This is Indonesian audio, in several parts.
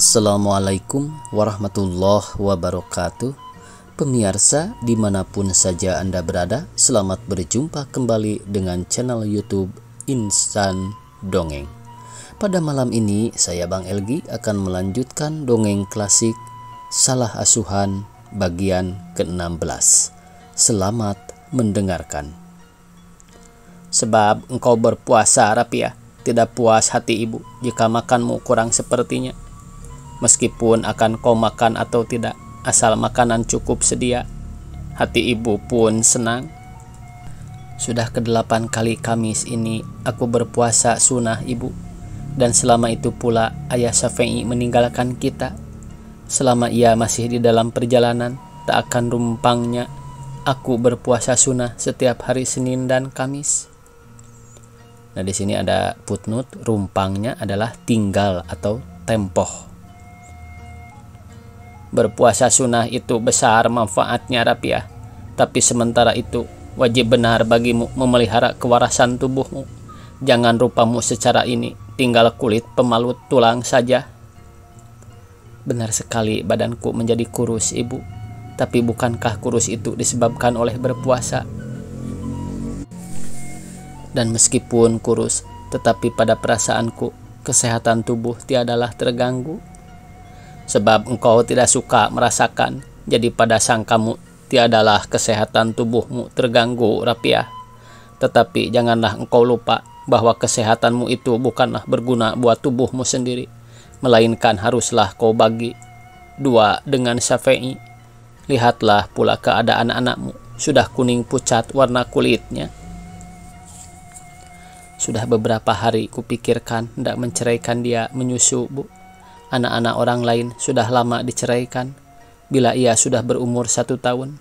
Assalamualaikum warahmatullahi wabarakatuh. Pemirsa dimanapun saja Anda berada, selamat berjumpa kembali dengan channel YouTube Insan Dongeng. Pada malam ini saya Bang Elgi akan melanjutkan dongeng klasik Salah Asuhan bagian ke-16. Selamat mendengarkan. Sebab engkau berpuasa, Rapiah, tidak puas hati ibu jika makanmu kurang sepertinya. Meskipun akan kau makan atau tidak, asal makanan cukup sedia, hati ibu pun senang. Sudah ke-8 kali Kamis ini aku berpuasa sunnah ibu, dan selama itu pula ayah Syafi'i meninggalkan kita. Selama ia masih di dalam perjalanan, tak akan rumpangnya aku berpuasa sunnah setiap hari Senin dan Kamis. Nah, di sini ada footnote, rumpangnya adalah tinggal atau tempoh. Berpuasa sunnah itu besar manfaatnya, Rapiah. Tapi sementara itu wajib benar bagimu memelihara kewarasan tubuhmu. Jangan rupamu secara ini, tinggal kulit pemalut tulang saja. Benar sekali badanku menjadi kurus, ibu. Tapi bukankah kurus itu disebabkan oleh berpuasa? Dan meskipun kurus, tetapi pada perasaanku kesehatan tubuh tiadalah terganggu. Sebab engkau tidak suka merasakan, jadi pada sangkamu tiadalah kesehatan tubuhmu terganggu, Rapiah. Tetapi janganlah engkau lupa bahwa kesehatanmu itu bukanlah berguna buat tubuhmu sendiri, melainkan haruslah kau bagi dua dengan Syafi'i. Lihatlah pula keadaan anakmu, sudah kuning pucat warna kulitnya. Sudah beberapa hari kupikirkan hendak menceraikan dia menyusu, Bu. Anak-anak orang lain sudah lama diceraikan bila ia sudah berumur 1 tahun.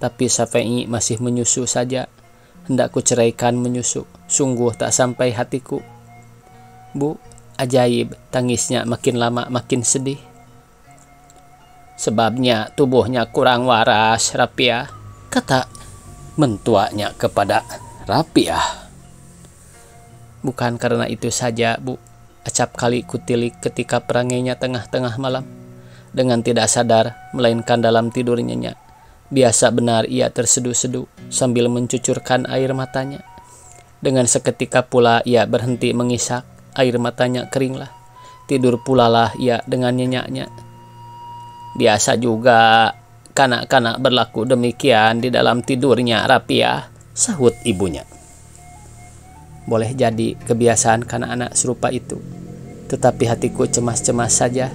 Tapi Syafi'i masih menyusu saja. Hendak ku ceraikan menyusu, sungguh tak sampai hatiku. Bu, ajaib, tangisnya makin lama makin sedih. Sebabnya tubuhnya kurang waras, Rapiah, kata mentuanya kepada Rapiah. Bukan karena itu saja, Bu. Acap kali kutilik ketika perangainya tengah-tengah malam. Dengan tidak sadar, melainkan dalam tidurnya. Biasa benar ia terseduh-seduh sambil mencucurkan air matanya. Dengan seketika pula ia berhenti mengisak, air matanya keringlah. Tidur pulalah ia dengan nyenyaknya. Biasa juga kanak-kanak berlaku demikian di dalam tidurnya, Rapiah, sahut ibunya. Boleh jadi kebiasaan kanak-anak serupa itu, tetapi hatiku cemas-cemas saja.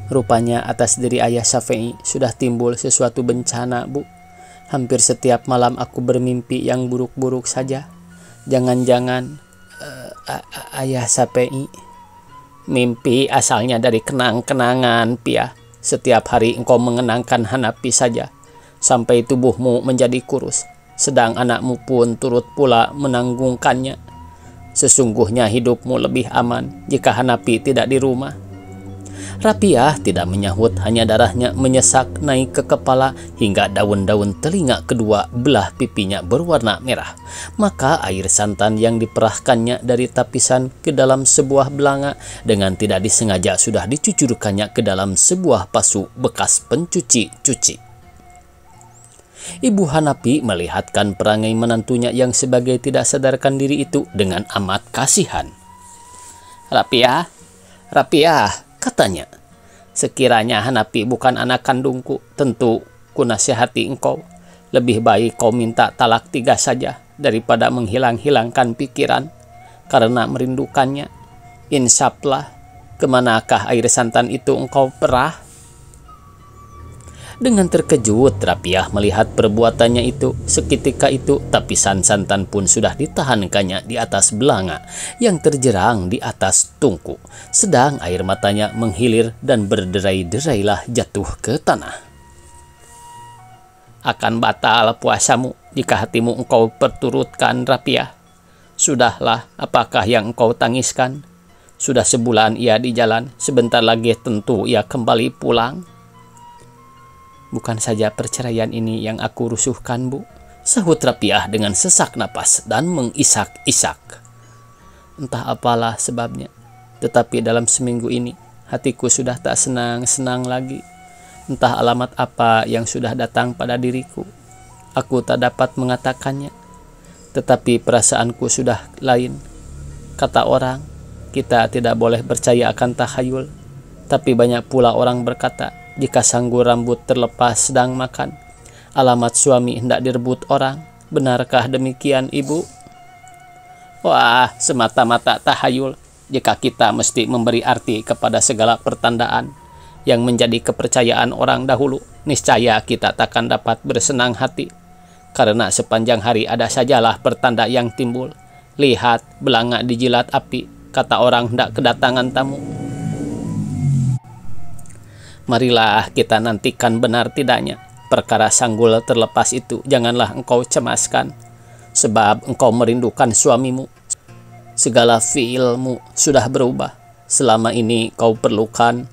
Rupanya atas diri ayah Syafi'i sudah timbul sesuatu bencana, Bu. Hampir setiap malam aku bermimpi yang buruk-buruk saja. Jangan-jangan ayah Syafi'i. Mimpi asalnya dari kenang-kenangan, Piah. Setiap hari engkau mengenangkan Hanafi saja, sampai tubuhmu menjadi kurus. Sedang anakmu pun turut pula menanggungkannya. Sesungguhnya hidupmu lebih aman jika Hanafi tidak di rumah. Rapiah tidak menyahut, hanya darahnya menyesak naik ke kepala hingga daun-daun telinga kedua belah pipinya berwarna merah. Maka air santan yang diperahkannya dari tapisan ke dalam sebuah belanga dengan tidak disengaja sudah dicucurkannya ke dalam sebuah pasu bekas pencuci-cuci. Ibu Hanafi melihatkan perangai menantunya yang sebagai tidak sadarkan diri itu dengan amat kasihan. Rapiah, Rapiah, katanya. Sekiranya Hanafi bukan anak kandungku, tentu ku nasihati engkau. Lebih baik kau minta talak 3 saja daripada menghilang-hilangkan pikiran karena merindukannya. Insaplah, kemanakah air santan itu engkau perah? Dengan terkejut, Rapiah melihat perbuatannya itu. Seketika itu, tapisan santan pun sudah ditahankannya di atas belanga yang terjerang di atas tungku. Sedang air matanya menghilir dan berderai-derailah jatuh ke tanah. Akan batal puasamu jika hatimu engkau perturutkan, Rapiah. Sudahlah, apakah yang engkau tangiskan? Sudah sebulan ia di jalan, sebentar lagi tentu ia kembali pulang. Bukan saja perceraian ini yang aku rusuhkan, Bu, sahut Rapiah dengan sesak napas dan mengisak-isak. Entah apalah sebabnya, Tetapi dalam seminggu ini, hatiku sudah tak senang-senang lagi. Entah alamat apa yang sudah datang pada diriku. Aku tak dapat mengatakannya. Tetapi perasaanku sudah lain. Kata orang, kita tidak boleh percaya akan tahayul. Tapi banyak pula orang berkata, jika sanggul rambut terlepas sedang makan, alamat suami hendak direbut orang. Benarkah demikian, Ibu? Wah, semata-mata tahayul. Jika kita mesti memberi arti kepada segala pertandaan yang menjadi kepercayaan orang dahulu, niscaya kita takkan dapat bersenang hati. Karena sepanjang hari ada sajalah pertanda yang timbul. Lihat, belanga dijilat api, kata orang hendak kedatangan tamu. Marilah kita nantikan benar tidaknya perkara sanggul terlepas itu. Janganlah engkau cemaskan, sebab engkau merindukan suamimu. Segala fiilmu sudah berubah. Selama ini kau perlukan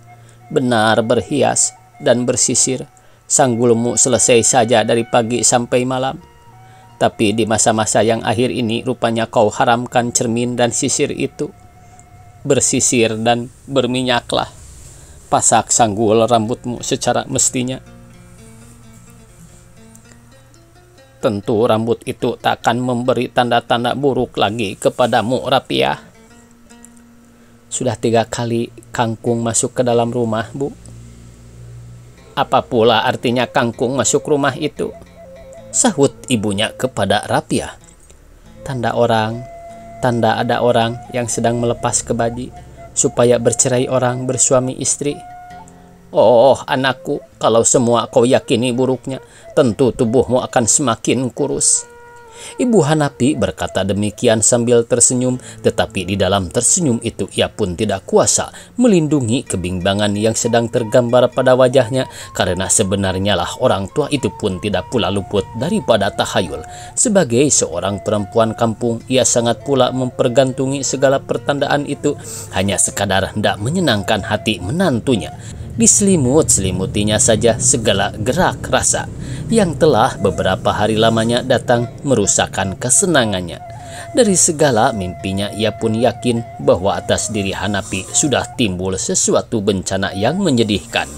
benar berhias dan bersisir. Sanggulmu selesai saja dari pagi sampai malam. Tapi di masa-masa yang akhir ini rupanya kau haramkan cermin dan sisir itu. Bersisir dan berminyaklah. Pasak sanggul rambutmu secara mestinya. Tentu rambut itu takkan memberi tanda-tanda buruk lagi kepadamu, Rapiah. Sudah 3 kali kangkung masuk ke dalam rumah, Bu. Apa pula artinya kangkung masuk rumah itu? Sahut ibunya kepada Rapiah. Tanda ada orang yang sedang melepas kebaji supaya bercerai orang bersuami istri. Oh anakku, kalau semua kau yakini buruknya, tentu tubuhmu akan semakin kurus. Ibu Hanapi berkata demikian sambil tersenyum, tetapi di dalam tersenyum itu ia pun tidak kuasa melindungi kebimbangan yang sedang tergambar pada wajahnya, karena sebenarnya lah orang tua itu pun tidak pula luput daripada tahayul. Sebagai seorang perempuan kampung, ia sangat pula mempergantungi segala pertandaan itu, hanya sekadar hendak menyenangkan hati menantunya. Diselimut-selimutinya saja segala gerak rasa yang telah beberapa hari lamanya datang merusakkan kesenangannya. Dari segala mimpinya ia pun yakin bahwa atas diri Hanapi sudah timbul sesuatu bencana yang menyedihkan.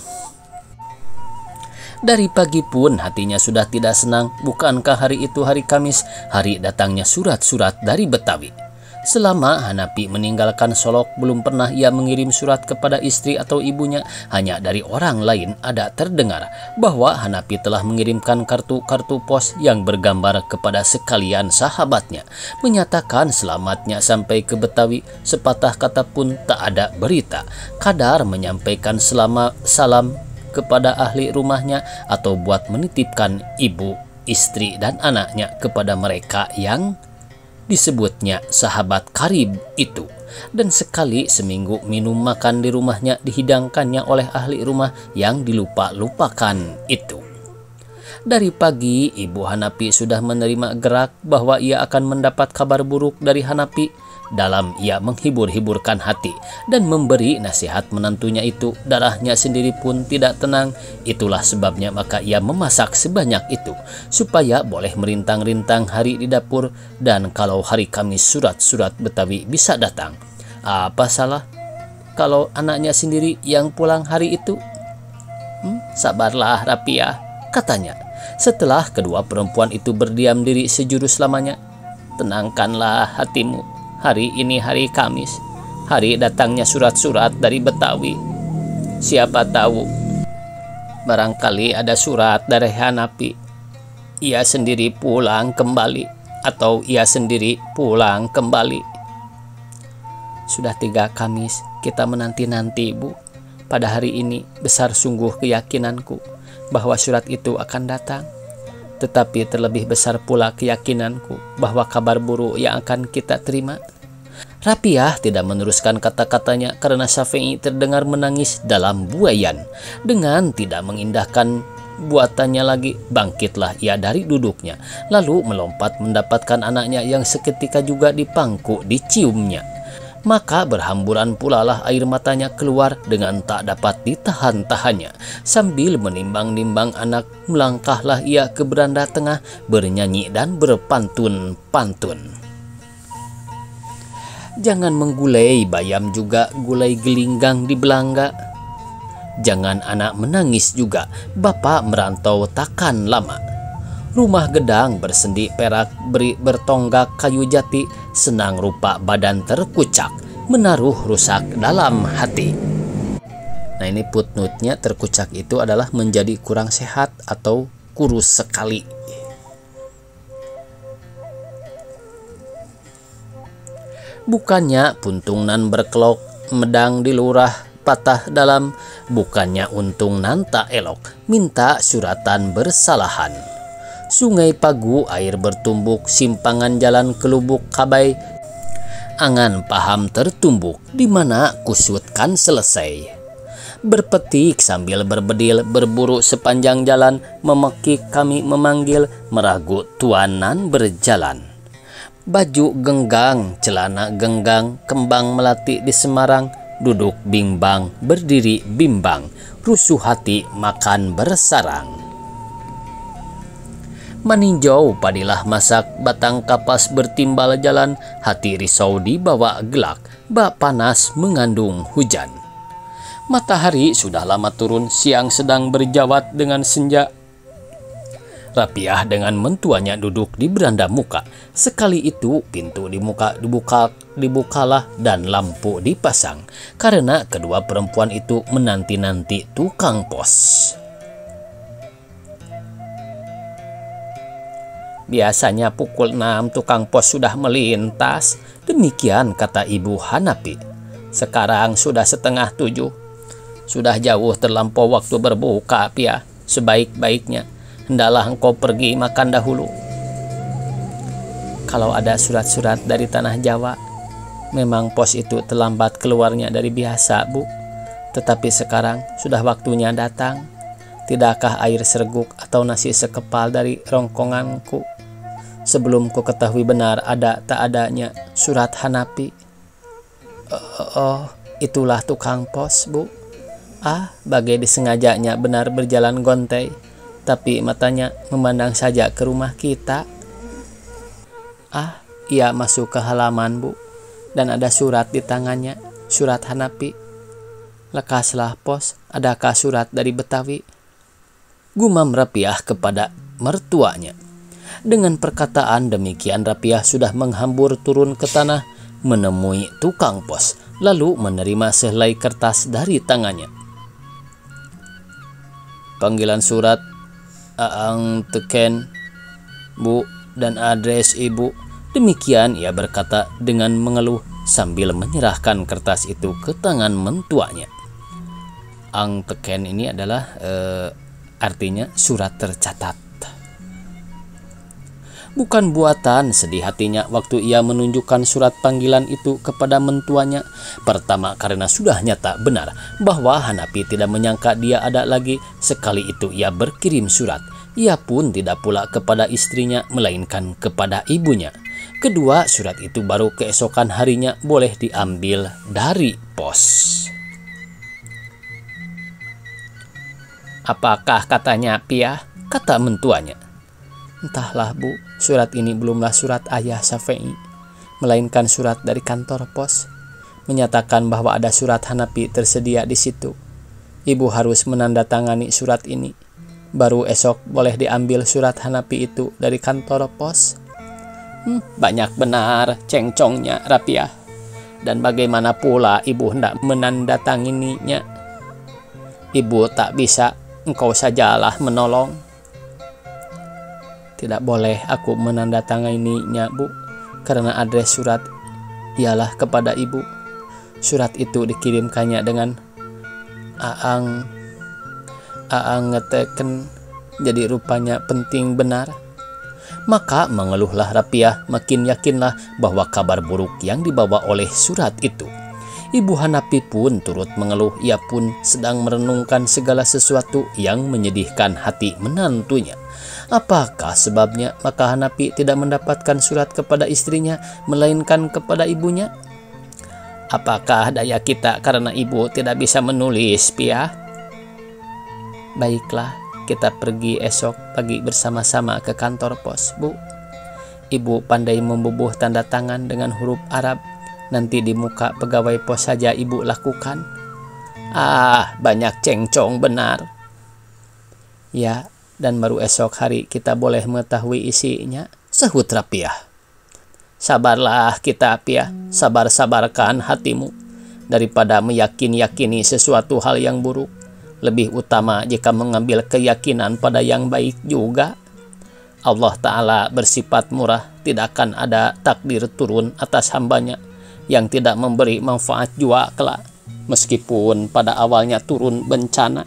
Dari pagi pun hatinya sudah tidak senang. Bukankah hari itu hari Kamis, hari datangnya surat-surat dari Betawi? Selama Hanapi meninggalkan Solok, belum pernah ia mengirim surat kepada istri atau ibunya. Hanya dari orang lain ada terdengar bahwa Hanapi telah mengirimkan kartu-kartu pos yang bergambar kepada sekalian sahabatnya, menyatakan selamatnya sampai ke Betawi. Sepatah kata pun tak ada berita. Kadar menyampaikan salam kepada ahli rumahnya atau buat menitipkan ibu, istri, dan anaknya kepada mereka yang disebutnya sahabat karib itu. Dan sekali seminggu minum makan di rumahnya dihidangkannya oleh ahli rumah yang dilupa-lupakan itu. Dari pagi Ibu Hanapi sudah menerima gerak bahwa ia akan mendapat kabar buruk dari Hanapi. Dalam ia menghibur-hiburkan hati dan memberi nasihat menantunya itu, darahnya sendiri pun tidak tenang. Itulah sebabnya maka ia memasak sebanyak itu supaya boleh merintang-rintang hari di dapur. Dan kalau hari Kamis surat-surat Betawi bisa datang, apa salah kalau anaknya sendiri yang pulang hari itu? Sabarlah Rapiah, katanya setelah kedua perempuan itu berdiam diri sejurus lamanya. Tenangkanlah hatimu. Hari ini hari Kamis, hari datangnya surat-surat dari Betawi. Siapa tahu, barangkali ada surat dari Hanapi. Ia sendiri pulang kembali, atau ia sendiri pulang kembali. Sudah 3 Kamis kita menanti-nanti, Bu. Pada hari ini besar sungguh keyakinanku bahwa surat itu akan datang. Tetapi terlebih besar pula keyakinanku bahwa kabar buruk yang akan kita terima. Rapiah tidak meneruskan kata-katanya karena Syafi'i terdengar menangis dalam buayan. Dengan tidak mengindahkan buatannya lagi, bangkitlah ia dari duduknya, lalu melompat mendapatkan anaknya yang seketika juga dipangku diciumnya. Maka berhamburan pula lah air matanya keluar dengan tak dapat ditahan-tahannya. Sambil menimbang-nimbang anak, melangkahlah ia ke beranda tengah bernyanyi dan berpantun-pantun. Jangan menggulai bayam juga gulai gelinggang di belangga. Jangan anak menangis juga, bapak merantau takkan lama. Rumah gedang bersendi perak beri bertonggak kayu jati, senang rupa badan terkucak, menaruh rusak dalam hati. Nah ini footnote-nya, terkucak itu adalah menjadi kurang sehat atau kurus sekali. Bukannya puntung nan berkelok, medang di lurah patah dalam, bukannya untung nanta elok, minta suratan bersalahan. Sungai pagu air bertumbuk, simpangan jalan kelubuk kabai, angan paham tertumbuk, di mana kusutkan selesai. Berpetik sambil berbedil, berburu sepanjang jalan, memekik kami memanggil, meragu tuanan berjalan. Baju genggang, celana genggang, kembang melati di Semarang, duduk bimbang, berdiri bimbang, rusuh hati makan bersarang. Meninjau padilah masak, batang kapas bertimbal jalan, hati risau dibawa gelak, bak panas mengandung hujan. Matahari sudah lama turun, siang sedang berjawat dengan senja. Rapiah dengan mentuanya duduk di beranda muka. Sekali itu pintu dibukalah dan lampu dipasang, karena kedua perempuan itu menanti-nanti tukang pos. Biasanya pukul 6 tukang pos sudah melintas, demikian kata Ibu Hanapi. Sekarang sudah setengah 7. Sudah jauh terlampau waktu berbuka, Pia. Sebaik-baiknya hendaklah engkau pergi makan dahulu. Kalau ada surat-surat dari tanah Jawa, memang pos itu terlambat keluarnya dari biasa, Bu. Tetapi sekarang sudah waktunya datang. Tidakkah air serguk atau nasi sekepal dari rongkonganku? Sebelum ku ketahui benar ada tak adanya surat Hanapi. Oh, itulah tukang pos, Bu. Bagai disengajanya benar berjalan gontai, tapi matanya memandang saja ke rumah kita. Ia masuk ke halaman, Bu, dan ada surat di tangannya, surat Hanapi. Lekaslah pos, adakah surat dari Betawi? Gumam Rapiah kepada mertuanya. Dengan perkataan demikian Rapiah sudah menghambur turun ke tanah, menemui tukang pos, lalu menerima sehelai kertas dari tangannya. Panggilan surat Aang teken, Bu, dan adres Ibu. Demikian ia berkata dengan mengeluh sambil menyerahkan kertas itu ke tangan mentuanya. Aang teken ini adalah artinya surat tercatat. Bukan buatan sedih hatinya waktu ia menunjukkan surat panggilan itu kepada mentuanya. Pertama karena sudah nyata benar bahwa Hanapi tidak menyangka dia ada lagi. Sekali itu ia berkirim surat. Ia pun tidak pula kepada istrinya melainkan kepada ibunya. Kedua, surat itu baru keesokan harinya boleh diambil dari pos. Apakah katanya, Pia? Kata mentuanya. Entahlah, Bu, surat ini belumlah surat ayah Syafei, melainkan surat dari kantor pos, menyatakan bahwa ada surat Hanapi tersedia di situ. Ibu harus menandatangani surat ini. Baru esok boleh diambil surat Hanapi itu dari kantor pos. Banyak benar cengcongnya Rapiah. Dan bagaimana pula ibu hendak menandatangininya? Ibu tak bisa, engkau sajalah menolong. Tidak boleh aku menandatanganinya, Bu, karena adres surat ialah kepada ibu. Surat itu dikirimkannya dengan Aang ngeteken, jadi rupanya penting benar. Maka mengeluhlah Rapiah, makin yakinlah bahwa kabar buruk yang dibawa oleh surat itu. Ibu Hanapi pun turut mengeluh. Ia pun sedang merenungkan segala sesuatu yang menyedihkan hati menantunya. Apakah sebabnya maka Hanapi tidak mendapatkan surat kepada istrinya, melainkan kepada ibunya? Apakah daya kita karena ibu tidak bisa menulis, Pia? Baiklah, kita pergi esok pagi bersama-sama ke kantor pos, Bu. Ibu pandai membubuh tanda tangan dengan huruf Arab. Nanti di muka pegawai pos saja ibu lakukan. Banyak cengcong benar. Ya, dan baru esok hari kita boleh mengetahui isinya, sahut Rapiah. Sabarlah kita, Piah, sabar-sabarkan hatimu. Daripada meyakini sesuatu hal yang buruk, lebih utama jika mengambil keyakinan pada yang baik juga. Allah Ta'ala bersifat murah, tidak akan ada takdir turun atas hambanya yang tidak memberi manfaat jua kelak, meskipun pada awalnya turun bencana.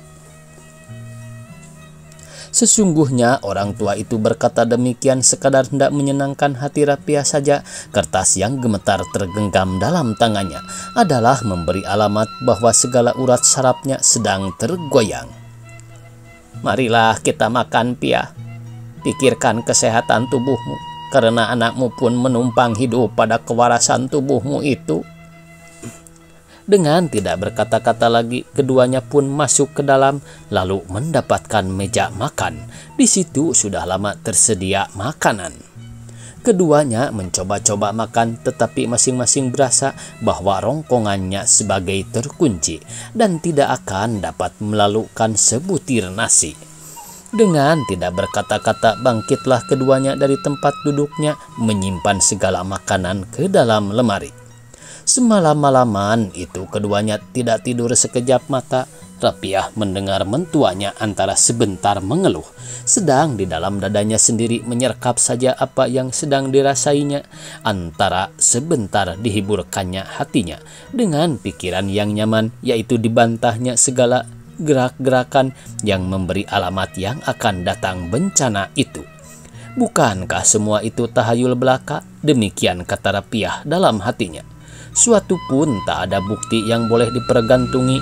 Sesungguhnya orang tua itu berkata demikian sekadar hendak menyenangkan hati Rapiah saja. Kertas yang gemetar tergenggam dalam tangannya adalah memberi alamat bahwa segala urat sarafnya sedang tergoyang. Marilah kita makan, Piah. Pikirkan kesehatan tubuhmu, karena anakmu pun menumpang hidup pada kewarasan tubuhmu itu. Dengan tidak berkata-kata lagi, keduanya pun masuk ke dalam, lalu mendapatkan meja makan. Di situ sudah lama tersedia makanan. Keduanya mencoba-coba makan, tetapi masing-masing berasa bahwa rongkongannya sebagai terkunci dan tidak akan dapat melalukan sebutir nasi. Dengan tidak berkata-kata, bangkitlah keduanya dari tempat duduknya, menyimpan segala makanan ke dalam lemari. Semalam-malaman itu keduanya tidak tidur sekejap mata. Rapiah mendengar mentuanya antara sebentar mengeluh, sedang di dalam dadanya sendiri menyerkap saja apa yang sedang dirasainya. Antara sebentar dihiburkannya hatinya dengan pikiran yang nyaman, yaitu dibantahnya segala gerak-gerakan yang memberi alamat yang akan datang bencana itu. Bukankah semua itu tahayul belaka? Demikian kata Rapiah dalam hatinya. Suatu pun tak ada bukti yang boleh dipergantungi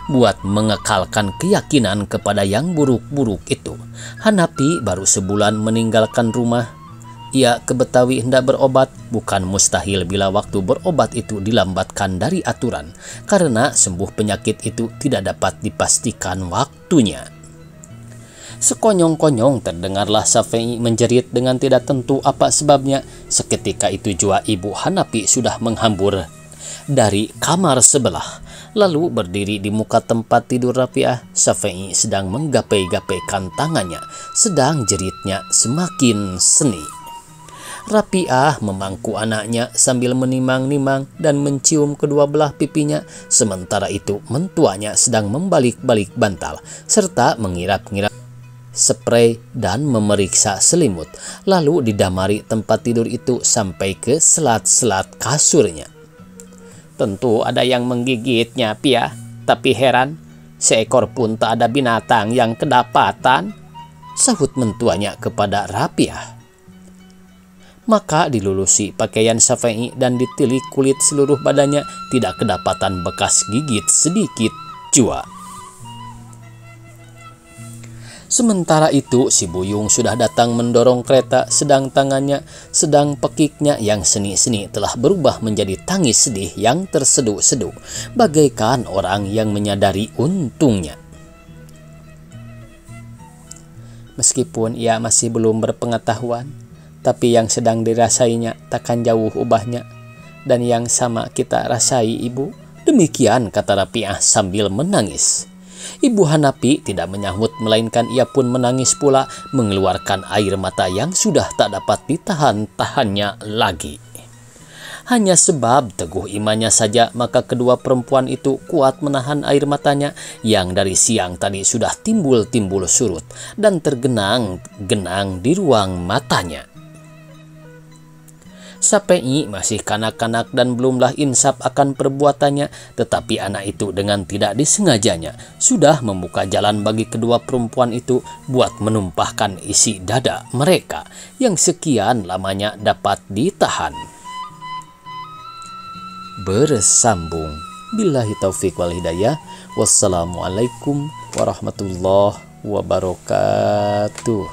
buat mengekalkan keyakinan kepada yang buruk-buruk itu. Hanapi baru sebulan meninggalkan rumah. Ia ke Betawi hendak berobat. Bukan mustahil bila waktu berobat itu dilambatkan dari aturan, karena sembuh penyakit itu tidak dapat dipastikan waktunya. Sekonyong-konyong terdengarlah Safei menjerit dengan tidak tentu apa sebabnya. Seketika itu jua ibu Hanapi sudah menghambur dari kamar sebelah, lalu berdiri di muka tempat tidur Rapiah. Safei sedang menggapai-gapaikan tangannya, sedang jeritnya semakin seni. Rapiah memangku anaknya sambil menimang-nimang dan mencium kedua belah pipinya. Sementara itu mentuanya sedang membalik-balik bantal serta mengirap-ngirap spray dan memeriksa selimut, lalu didamari tempat tidur itu sampai ke selat-selat kasurnya. Tentu ada yang menggigitnya, Piah, tapi heran, seekor pun tak ada binatang yang kedapatan, sahut mentuanya kepada Rapiah. Maka dilulusi pakaian Safei dan ditilik kulit seluruh badannya, tidak kedapatan bekas gigit sedikit jua. Sementara itu si Buyung sudah datang mendorong kereta, sedang pekiknya yang seni-seni telah berubah menjadi tangis sedih yang terseduh-seduh, bagaikan orang yang menyadari untungnya. Meskipun ia masih belum berpengetahuan, tapi yang sedang dirasainya takkan jauh ubahnya, dan yang sama kita rasai, ibu. Demikian kata Rapiah sambil menangis. Ibu Hanapi tidak menyahut, melainkan ia pun menangis pula, mengeluarkan air mata yang sudah tak dapat ditahan-tahannya lagi. Hanya sebab teguh imannya saja, maka kedua perempuan itu kuat menahan air matanya yang dari siang tadi sudah timbul-timbul surut dan tergenang-genang di ruang matanya. Safei masih kanak-kanak dan belumlah insaf akan perbuatannya, tetapi anak itu dengan tidak disengajanya sudah membuka jalan bagi kedua perempuan itu buat menumpahkan isi dada mereka yang sekian lamanya dapat ditahan. Bersambung. Billahi taufiq wal hidayah. Wassalamualaikum warahmatullahi wabarakatuh.